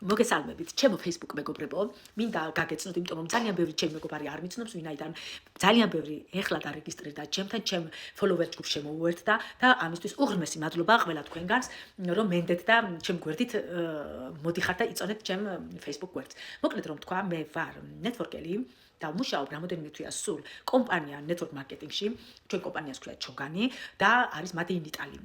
მოგესალმებით, ჩემო Facebook მეგობრებო, მინდა გაგეცნოთ, იმიტომ რომ ძალიან ბევრი ჩემი მეგობარი არ მიცნობს, ვინაიდან ძალიან ბევრი ეხლა დარეგისტრირდა ჩემთან, ჩემ follower ჯგუფს შემოუერთდა და ამისთვის უღრმესი მადლობა ყველა თქვენგანს, რომ მენდეთ და ჩემ გვერდით მოდიხართ და იწონეთ ჩემ Facebook გვერდს. მოკლედ რომ თქვა, მე ვარ ნეტვორკერი და მუშაობ რამოდენიმე თვეა სულ კომპანია network marketing-ში, ჩვენ კომპანიას ქვია ჩოგანი და არის Made in Italy.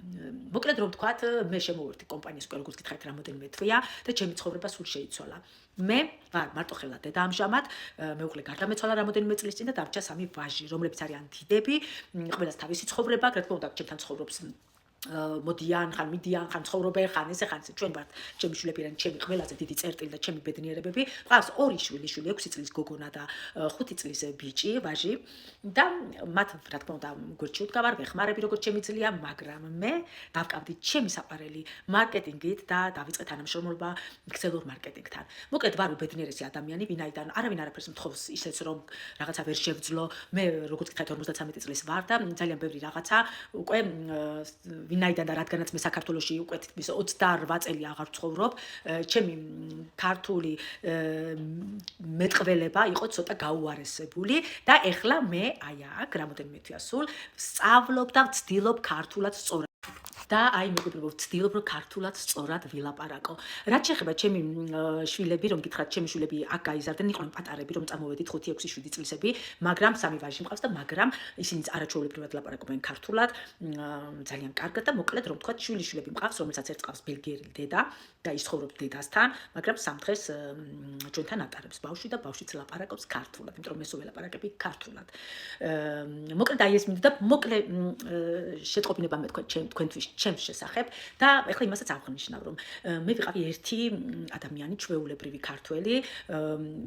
მოკლედ რომ თქვათ, მე შემოვერთი კომპანიას უკვე როგორც გითხარით რამოდენიმე თვეა და ჩემი ცხოვრება სულ შეიცვალა. მე ვარ მარტოხელა დედა ამჟამად, მეუღლე გარდამეცვალა რამოდენიმე წლის წინ და დარჩა 3 ვაჟი, რომლებიც არიან დიდები, ყველას თავისი ცხოვრება, რა თქმა უნდა, ჩემთან ცხოვრობს მოდიან, ხან მიდიან, ხან ცხოვრობენ, ხან ესე, ხან ესე. ჩვენ ვართ ჩემი შვილები და ჩემი ყველაზე დიდი წერტილი და ჩემი ბედნიერებები. ყავს 2 შვილი, 6 წლის გოგონა და 5 წლის ბიჭი, ვაჟი და მათ რა თქმა უნდა გვერდში ვდგავარ, ვეხმარები როგორც შემიძლია, მაგრამ მე დავკავდი ჩემი საყვარელი მარკეტინგით და დავიწყე თანამშრომლობა ქსელურ მარკეტინგთან. მოკლედ ვარ უბედნიერესი ადამიანი, ვინაიდან არავინ არაფერს მთხოვს ისეც რომ რაღაცა ვერ შევძლო. მე როგორც გითხარით 53 წლის ვარ და ძალიან ბევრი რაღაცა უკვე ვინაიდან და რადგანაც მე საქართველოში უკვე თითქმის 28 წელი აღარ ვცხოვრობ, ჩემი ქართული მეტყველება იყო ცოტა გაუარესებული და ეხლა მე აი აქ რამოდენიმე თვეა სულ სწავლობ და ვცდილობ ქართულად სწორად და აი მეგობრებო, ვცდილობ რომ ქართულად სწორად ვილაპარაკო. რაც შეეხება ჩემი შვილები, რომ გითხრათ, ჩემი შვილები აქ გაიზარდნენ, იყვნენ პატარები, რომ წამოვედით 5-6-7 წლისები, მაგრამ 3 ვაჟი მყავს და მაგრამ ისინიც არაჩვეულებრივად ლაპარაკობენ ქართულად, ძალიან კარგად და მოკლედ რომ თქვათ, შვილიშვილები მყავს, რომელსაც ერთ ყავს ბელგიელი დედა და ის ცხოვრობს დედასთან, მაგრამ 3 დღეს ჩვენთან ატარებს ბავშვი და ბავშვიც ლაპარაკობს ქართულად, იმიტომ რომ მე სულ ველაპარაკები ქართულად. მოკლედ აი ეს მინდა და მოკლე შეტყობინება მე თქვენთვის ჩემს შესახებ და ეხლა იმასაც აღნიშნავ, რომ მე ვიყავი ერთი ადამიანი, ჩვეულებრივი ქართველი,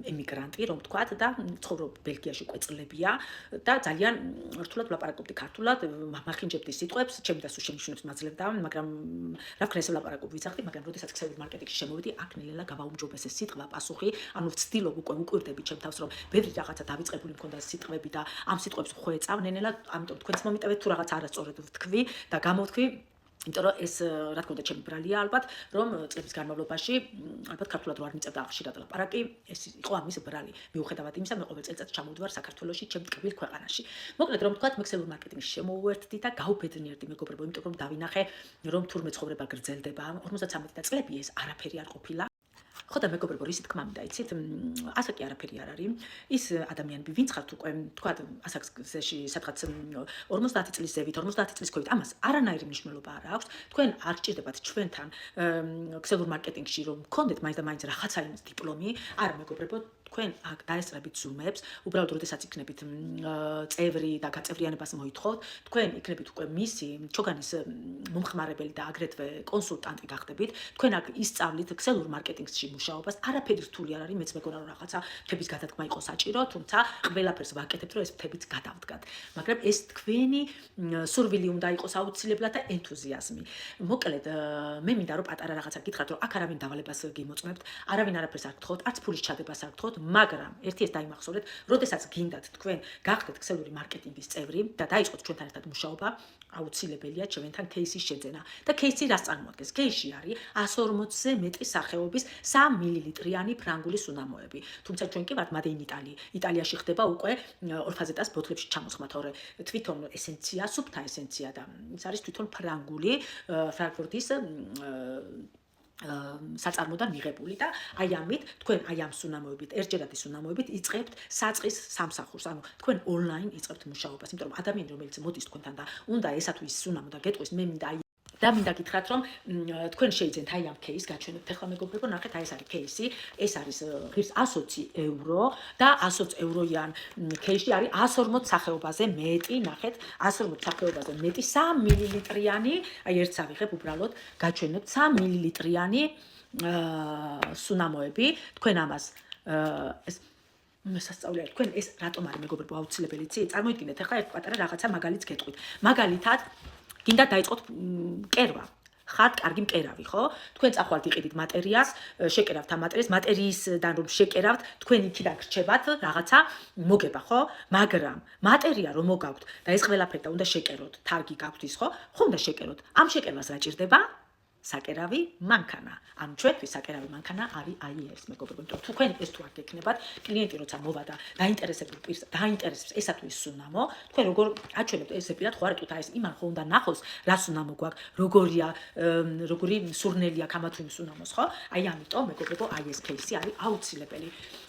ემიგრანტი, რომ ვთქვათ და ცხოვრობ ბელგიაში უკვე წლებია და ძალიან რთულად ვლაპარაკობდი ქართულად, მახინჯებდი სიტყვებს, ჩემი და სულ შემიშნებს მაძლევდა, მაგრამ რა ვქნა ესე ვლაპარაკობ ვიცახდი, მაგრამ როდესაც ქსელურ მარკეტინგში შემოვედი, აქ ნელა გავაუმჯობესე სიტყვა, პასუხი, ანუ ვცდილობ უკვე უკვირდები ჩემ თავს, რომ ბევრი რაღაცა დავიწყებული მქონდა სიტყვები და ამ სიტყვებს ხო ეწავ ნელა, ამიტომ თქვენც მომიტევეთ თუ რაღაც არასწორად ვთქვი და გამოვთქვი, იმიტომ რომ ეს რა თქმა უნდა ჩემი ბრალია ალბათ, რომ წლების განმავლობაში ალბათ ქართულად რო არ მიწევდა ხშირად ლაპარაკი, ეს იყო ამის ბრალი. მიუხედავად იმისა, მე ყოველ წელიწადს ჩამოვდივარ საქართველოში, ჩემ ტკბილ ქვეყანაში. მოკლედ რომ ვთქვათ, მე ქსელურ მარკეტინგში შემოვუერთდი და გავუბედნიერდი მეგობრებო, იმიტომ რომ დავინახე, რომ თურმე ცხოვრება გრძელდება. 53 წლები ეს არაფერი არ ყოფილა. ხო და მეგობრებო, ისი თქმა მინდა იცით, ასე კი არაფერი არ არის. ის ადამიანები, ვინც ხართ უკვე, თქვათ, ასაკში სადღაც 50 წლის ზევით, 50 წლის ქვევით, ამას არანაირი მნიშვნელობა არ აქვს. თქვენ არ გჭირდებათ ჩვენთან ქსელურ მარკეტინგში რომ გქონდეთ მაინც და მაინც რაღაცა იმის დიპლომი. არა მეგობრებო, თქვენ აქ დაესწრებით ზუმებს, უბრალოდ როდესაც იქნებით წევრი და გაწევრიანებას მოითხოვთ, თქვენ იქნებით უკვე მისი ჩოგანის მომხმარებელი და აგრეთვე კონსულტანტი გახდებით. თქვენ აქ ისწავლით ქსელურ მარკეტინგში მუშაობას, არაფერი რთული არ არის, მეც მეგონა რომ რაღაცა მთების გადადგმა იყო საჭირო, თუმცა ყველაფერს ვაკეთებთ, რომ ეს მთებიც გადავდგათ. მაგრამ ეს თქვენი სურვილი უნდა იყოს აუცილებლად და ენთუზიაზმი. მოკლედ, მე მინდა რომ პატარა რაღაცა გითხრათ, რომ აქ არავინ დავალებას გიმოწმებთ, არავინ არაფერს არ გთხოვთ, არც ფულის ჩადებას არ გთხოვთ, მაგრამ ერთი ეს დაიმახსოვრეთ, როდესაც გინდათ თქვენ გახდეთ ქსელური მარკეტინგის წევრი და დაიწყოთ ჩვენთან ერთად მუშაობა, აუცილებელია ჩვენთან кейსის შეძენა. და кейსი რას წარმოადგენს? кейსში არის 140-ზე მეტი სახეობის 3 მილilitrიანი ფრანგული სუნამოები. თუმცა ჩვენ კი ვართ Made in Italy. იტალიაში ხდება უკვე ორფაზეტას ბოთლებში ჩამოსხმა, თორე თვითონ ესენცია, სუფთა ესენცია და ის არის თვითონ ფრანგული ფრანკფურტის საწარმოდან მიღებული და აი ამით თქვენ აი ამ სუნამოებით, ერთჯერადი სუნამოებით იწყებთ საწყის სამსახურს. ანუ თქვენ ონლაინ იწყებთ მუშაობას, იმიტომ რომ ადამიანი რომელიც მოდის თქვენთან და უნდა ესა თუ ის სუნამო და გეტყვის, მე მინდა აი და მინდა გითხრათ, რომ თქვენ შეიძენთ აი ამ кейს გაჩვენებთ ახლა მეგობრებო, ნახეთ აი ეს არის кейსი, ეს არის ღირს 120 ევრო და 120 ევროიან кейსში არის 140 სახეობაზე მეტი, ნახეთ, 140 სახეობაზე მეტი 3 მილilitrიანი, აი ერთს ავიღებ უბრალოდ, გაჩვენებთ 3 მილilitrიანი სუნამოები, თქვენ ამას ეს მოსასწავლია, თქვენ ეს რატომ არის მეგობრებო აუცილებელი იცი? წარმოიდგინეთ ახლა ერთ პატარა რაღაცა მაგალითს გეტყვით. მაგალითად გინდა დაიწყოთ კერვა. ხართ კარგი მკერავი, ხო? თქვენ წახვალთ იყიდით მატერიას, შეკერავთ ამ მატერიისდან რომ შეკერავთ, თქვენ იქიდან გრჩებათ რაღაცა მოგება, ხო? მაგრამ მატერია რომ მოგაქვთ და ეს ყველაფერი და უნდა შეკეროთ, თარგი გაქვთ ის, ხო? ხო უნდა შეკეროთ. ამ შეკერვას რა ჭირდება? საკერავი მანქანა. ანუ ჩვენთვის საკერავი მანქანა არის აი ეს, მეგობრებო, იმიტომ თუ თქვენ ეს თუ არ გექნებათ, კლიენტი როცა მოვა და დაინტერესებულ პირს დაინტერესებს ესა თუ ის უნამო, თქვენ როგორ აჩვენებთ ესე პირად ხო არ ეტყვით აი ეს იმან ხო უნდა ნახოს, რას უნამო გვაქვს, როგორი სურნელი აქვს ამა თუ იმის უნამოს, ხო? აი ამიტომ მეგობრებო, აი ეს кейსი არის აუცილებელი.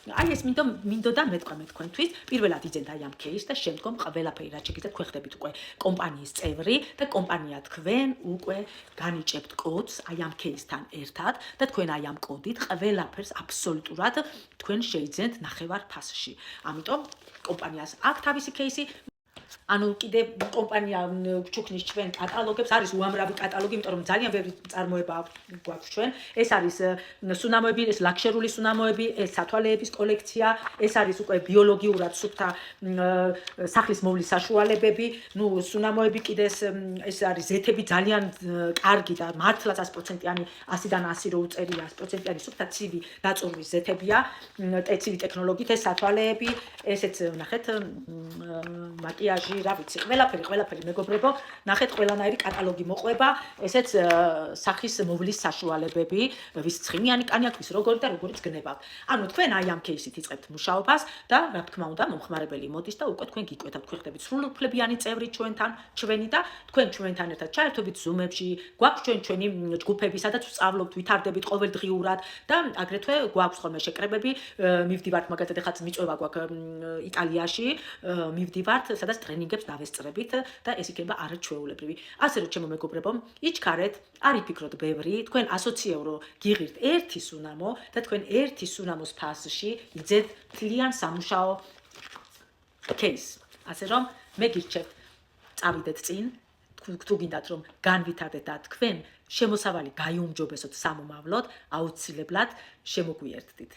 აი ეს მინდოდა მეთქვა მე თქვენთვის, პირველად იძენთ აი ამ кейსს და შემდგომ ყველაფერი რაც შეგიძლიათ თქვენ ხდებით უკვე კომპანიის წევრი და კომპანია თქვენ უკვე განიჭებთ კოდს აი ამ кейსთან ერთად და თქვენ აი ამ კოდით ყველაფერს აბსოლუტურად თქვენ შეიძენთ ნახევარ ფასში. ამიტომ კომპანიას აქვს თავისი кейსი. ანუ კიდე კომპანია ჩუქნის ჩვენ კატალოგებს, არის უამრავი კატალოგი, იმიტომ რომ ძალიან ბევრი წარმოება გვაქვს ჩვენ. ეს არის სუნამოები, ეს ლაქშერული სუნამოები, ეს სათვალეების კოლექცია, ეს არის უკვე ბიოლოგიურად სუფთა სახლის მოვლის საშუალებები, სუნამოები კიდე ეს არის ზეთები ძალიან კარგი და მართლა 100%-იანი 100-დან 100 რო უწერია 100%-იანი სუფთა ცივი დაწურვის ზეთებია, ტეცივი ტექნოლოგიით ეს სათვალეები, ესეც ნახეთ მაკიაჟი რა ვიცი, ყველაფერი მეგობრებო, ნახეთ ყველანაირი კატალოგი მოყვება, ესეც სახის მოვლის საშუალებები, ვის ცხიმიანი კანი აქვს, ვის როგორი და როგორიც გნებავთ. ანუ თქვენ აი ამ кейსით იწყებთ მუშაობას და რა თქმა უნდა, მომხმარებელი მოდის და უკვე თქვენ გიკვეთავთ, თქვენ ხდებით სრულუფლებიანი წევრი ჩვენი და თქვენ ჩვენთან ერთად ჩაერთვებით ზუმებში, გვაქვს ჩვენი ჯგუფები, სადაც ვსწავლობთ, ვითარდებით ყოველდღიურად და აგრეთვე გვაქვს ხოლმე შეკრებები, მივდივართ მაგალითად ეხლა მიწვევა გვაქვს იტალიაში, მივდივართ, სადაც ტრენინგებს დავესწრებით და ეს იქნება არაჩვეულებრივი. ასე რომ ჩემო მეგობრებო, იჩქარეთ, არ იფიქროთ ბევრი, თქვენ 120 евро გიღირთ ერთი სუნამო და თქვენ ერთი სუნამოს ფასში იძენთ მთლიან სამუშაო кейს. ასე რომ მე გირჩევთ, წავიდეთ წინ, თუ გინდათ რომ განვითარდეთ და თქვენ შემოსავალი გაიუმჯობესოთ სამომავლოდ, აუცილებლად შემოგვიერთდით.